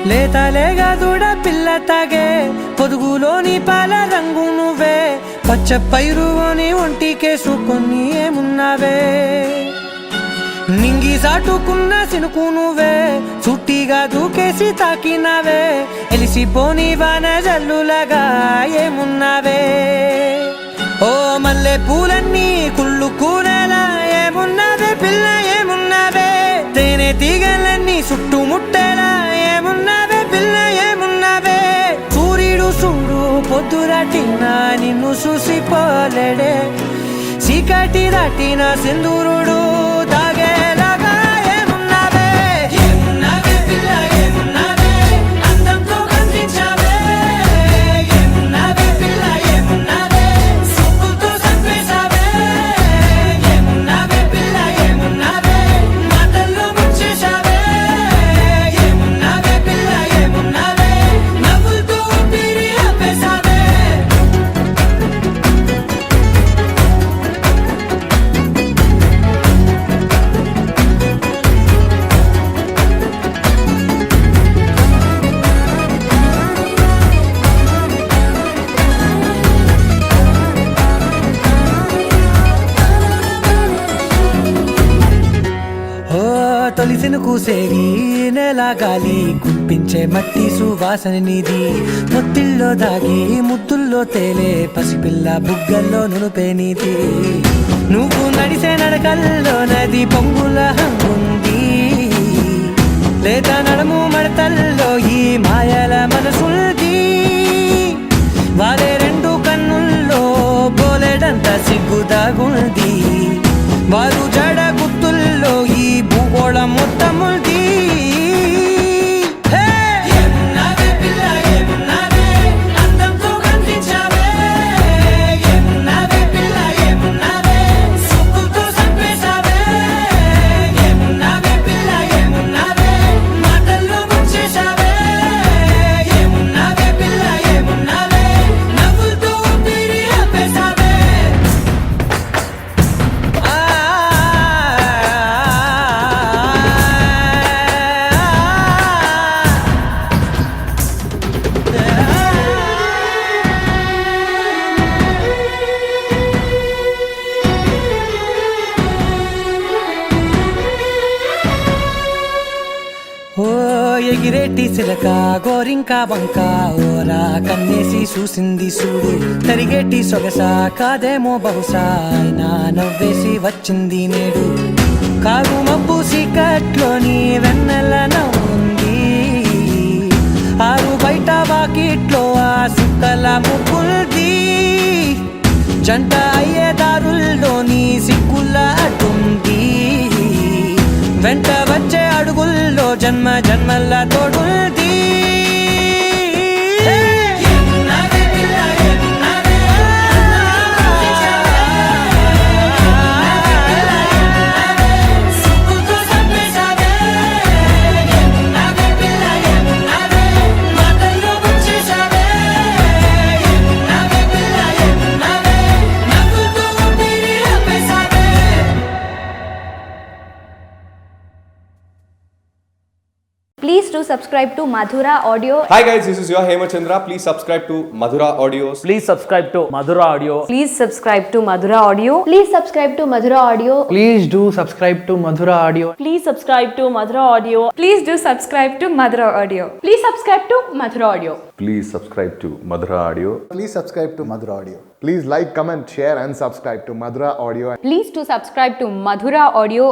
లేతలేగా దూడ పిల్ల తాగే పొదుగులోని పాల రంగు నువ్వే పచ్చ పైరుని ఒంటికేసుకొని ఏమున్నావే నింగి సాటుకున్న సినుకు నువ్వే చుట్టిగా దూకేసి తాకినావే ఎలిసిపోని వాన జల్లులగా ఏమున్నావే ఓ మల్లె పూలన్నీ కుళ్ళు కూరలా ఏమున్నావే పిల్ల ఏమున్నావే తేనె తీగలన్నీ చుట్టుముట్టేలా ఏమున్నావే పిల్ల ఏమున్నావే సూర్యుడు చూడు పొద్దురాటిన నిన్ను చూసిపోలేడే చీకటి దాటిన సింధూరుడు దాగేలాగా ఏమున్నావే ఏమున్నావే పిల్ల ఏమున్నావే అందంతో కనిపించావే ఏమున్నావే పిల్ల ఏమున్నావే సుక్కుతో సంపేశావే ఏమున్నావే పిల్ల ఏమున్నావే మాటల్లో ముంచేశావే ఏమున్నావే పిల్ల ఏమున్నావే నవ్వులతో ఊపిరి ఆపేశావే తొలిసిన కూసేరి నెల గాలి కుప్పించే మట్టి సువాసన నీది ముత్తిల్లో దాగి ముద్దుల్లో తేలే పసిపిల్ల బుగ్గల్లో నునుపే నీది నువ్వు నడిసే నడకల్లో నది పొంగుల హంగుంది లేదా నడుము మడతల్లో ఈ మాయల మనసుల్ది వారే రెండు కన్నుల్లో బోలెడంత సిగ్గుదాగుంది వారు జడ గుర్తుల్లో ఈ భూగోళం మొత్తముంది ఎగిరేటి సిలక గోరింక వంక ఓరా కన్నేసి చూసింది చూడు తరిగేటి సొగస కాదేమో బహుశా అయినా నవ్వేసి వచ్చింది నేడు కారు మబ్బు సీకట్లోని వెన్నెల నవ్వుంది ఆరు బయట వాకిట్లో ఆ సుక్కల ముగ్గుల్ది జంట అయ్యే దారుల్లోని సిగ్గుల అడ్డుంది వెంట వచ్చే అడుగుల్లో జన్మ జన్మల తోడుంది Please do subscribe to Madhura Audio. Hi guys, this is your Hemachandra. Please subscribe to Madhura Audios. Please subscribe to Madhura Audio. Please subscribe to Madhura Audio. Please subscribe to Madhura Audio. Please do subscribe to Madhura Audio. Please subscribe to Madhura Audio. Please do subscribe to Madhura Audio. Please subscribe to Madhura Audio. Please subscribe to Madhura Audio. Please subscribe to Madhura Audio. Please like, comment, share and subscribe to Madhura Audio. Please do subscribe to Madhura Audio.